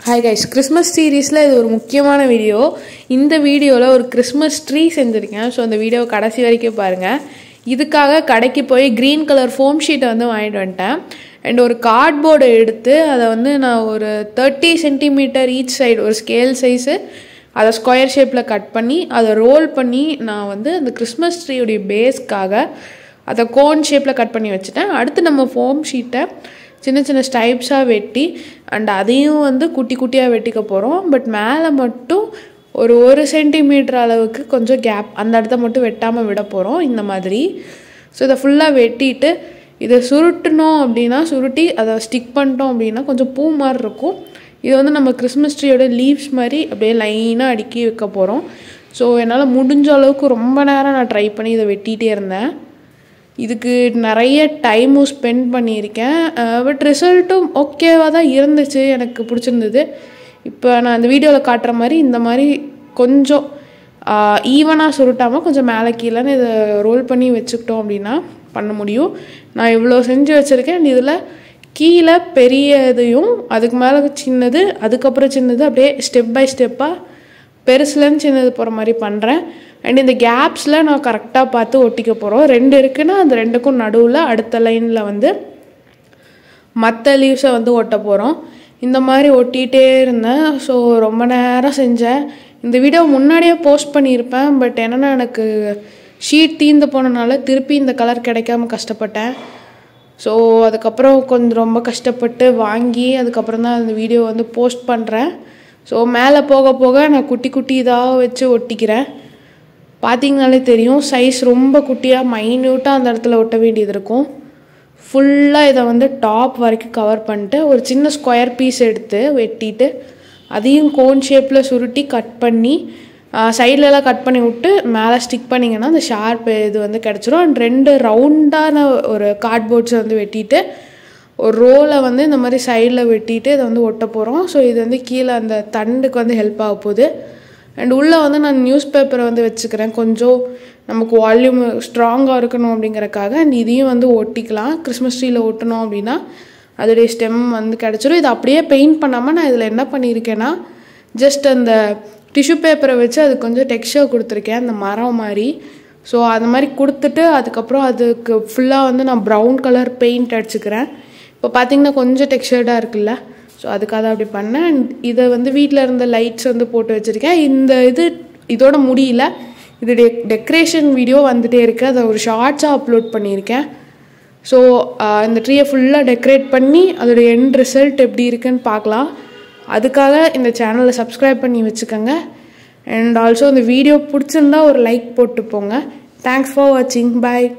Hi guys, Christmas series la idu oru mukkiyamaana video. இந்த வீடியோல ஒரு Christmas tree செஞ்சிருக்கேன். சோ அந்த வீடியோ கடைசி வரைக்கும் பாருங்க. இதுக்காக கடைக்கு போய் green color foam sheet வந்து வாங்கிட்டு வந்துட்டேன். And ஒரு cardboard எடுத்து அத வந்து நான் ஒரு 30 cm each side ஒரு scale size அத square shapeல கட் பண்ணி அத ரோல் பண்ணி நான் வந்து அந்த Christmas tree உடைய பேஸ்க்காக அத cone shapeல கட் பண்ணி வச்சிட்டேன். அடுத்து நம்ம foam sheet-ஐ சின்ன சின்ன ஸ்டைப்ஸா வெட்டி and அதையும் வந்து குட்டி குட்டியா வெட்டிக்க போறோம். பட் மேல மட்டும் ஒரு 1 cm அளவுக்கு கொஞ்சம் கேப் அந்த இடத்தை மட்டும் வெட்டாம விட போறோம் இந்த மாதிரி. சோ இத ஃபுல்லா வெட்டிட்டு இத சுருட்டணும் அப்படினா சுருட்டி அத ஸ்டிக் பண்ணிட்டோம் அப்படினா கொஞ்சம் பூ மாதிரி இருக்கும். இது வந்து நம்ம கிறிஸ்மஸ் ட்ரீயோட லீவ்ஸ் மாதிரி அப்படியே லைனா அடுக்கி வைக்க போறோம். சோ என்னால முடிஞ்ச அளவுக்கு ரொம்ப நேரம் நான் ட்ரை பண்ணி இத வெட்டிட்டே இருந்தேன். இதுக்கு நிறைய டைம் ஸ்பெண்ட் பண்ணியிருக்கேன். பட் ரிசல்ட்டும் ஓகேவா தான் இருந்துச்சு, எனக்கு பிடிச்சிருந்தது. இப்போ நான் அந்த வீடியோவில் காட்டுற மாதிரி இந்த மாதிரி கொஞ்சம் ஈவனாக சுருட்டாமல் கொஞ்சம் மேலே கீழேன்னு இதை ரோல் பண்ணி வச்சுக்கிட்டோம் அப்படின்னா பண்ண முடியும். நான் இவ்வளோ செஞ்சு வச்சுருக்கேன். இதில் கீழே பெரியதையும் அதுக்கு மேலே சின்னது அதுக்கப்புறம் சின்னது அப்படியே ஸ்டெப் பை ஸ்டெப்பாக பெருசுலேருந்து சின்னது போகிற மாதிரி பண்ணுறேன். அண்ட் இந்த கேப்ஸில் நான் கரெக்டாக பார்த்து ஒட்டிக்க போகிறோம். 2 இருக்குன்னா அந்த 2க்கும் நடுவில் அடுத்த லைனில் வந்து மற்ற லீவ்ஸை வந்து ஒட்ட போகிறோம். இந்த மாதிரி ஒட்டிகிட்டே இருந்தேன். ஸோ ரொம்ப நேரம் செஞ்சேன். இந்த வீடியோ முன்னாடியே போஸ்ட் பண்ணியிருப்பேன். பட் என்னென்னா எனக்கு ஷீட் தீர்ந்து போனனால திருப்பி இந்த கலர் கிடைக்காம கஷ்டப்பட்டேன். ஸோ அதுக்கப்புறம் கொஞ்சம் ரொம்ப கஷ்டப்பட்டு வாங்கி அதுக்கப்புறம் தான் அந்த வீடியோ வந்து போஸ்ட் பண்ணுறேன். ஸோ மேலே போக போக நான் குட்டி குட்டி இதாக வச்சு ஒட்டிக்கிறேன். பார்த்தீங்கனாலே தெரியும் சைஸ் ரொம்ப குட்டியாக மைன்யூட்டாக அந்த இடத்துல ஒட்ட வேண்டியது இருக்கும். ஃபுல்லாக இதை வந்து டாப் வரைக்கும் கவர் பண்ணிட்டு ஒரு சின்ன ஸ்கொயர் பீஸ் எடுத்து வெட்டிட்டு அதையும் கோன் ஷேப்பில் சுருட்டி கட் பண்ணி சைட்லலாம் கட் பண்ணி விட்டு மேலே ஸ்டிக் பண்ணிங்கன்னா அந்த ஷார்ப் இது வந்து கிடச்சிரும். அண்ட் 2 ரவுண்டான ஒரு கார்ட்போர்ட்ஸை வந்து வெட்டிட்டு ஒரு ரோலை வந்து இந்த மாதிரி சைடில் வெட்டிட்டு இதை வந்து ஒட்ட போகிறோம். ஸோ இது வந்து கீழே அந்த தண்டுக்கு வந்து ஹெல்ப் ஆக போகுது. அண்ட் உள்ளே வந்து நான் நியூஸ் பேப்பரை வந்து வச்சுக்கிறேன், கொஞ்சம் நமக்கு வால்யூம் ஸ்ட்ராங்காக இருக்கணும் அப்படிங்கிறக்காக. அண்ட் இதையும் வந்து ஒட்டிக்கலாம். கிறிஸ்மஸ் ட்ரீயில் ஒட்டணும் அப்படின்னா அதோடைய ஸ்டெம் வந்து கிடச்சிரும். இது அப்படியே பெயிண்ட் பண்ணாமல் நான் இதில் என்ன பண்ணியிருக்கேன்னா ஜஸ்ட் அந்த டிஷ்யூ பேப்பரை வச்சு அது கொஞ்சம் டெக்ஸ்சர் கொடுத்துருக்கேன் அந்த மரம் மாதிரி. ஸோ அந்த மாதிரி கொடுத்துட்டு அதுக்கப்புறம் அதுக்கு ஃபுல்லாக வந்து நான் ப்ரௌன் கலர் பெயிண்ட் அடிச்சுக்கிறேன். இப்போ பார்த்தீங்கன்னா கொஞ்சம் டெக்ஸ்சர்டாக இருக்குல்ல, ஸோ அதுக்காக அப்படி பண்ணேன். அண்ட் இதை வந்து வீட்டில் இருந்த லைட்ஸ் வந்து போட்டு வச்சுருக்கேன். இந்த இதோட முடியல, இதோடைய டெக்கரேஷன் வீடியோ வந்துகிட்டே இருக்குது. அதை ஒரு ஷார்ட்ஸாக அப்லோட் பண்ணியிருக்கேன். ஸோ இந்த ட்ரீயை ஃபுல்லாக டெக்கரேட் பண்ணி அதோடைய எண்ட் ரிசல்ட் எப்படி இருக்குன்னு பார்க்கலாம். அதுக்காக இந்த சேனலை சப்ஸ்கிரைப் பண்ணி வச்சுக்கோங்க. அண்ட் ஆல்சோ இந்த வீடியோ பிடிச்சிருந்தா ஒரு லைக் போட்டு போங்க. தேங்க்ஸ் ஃபார் வாட்சிங். பாய்.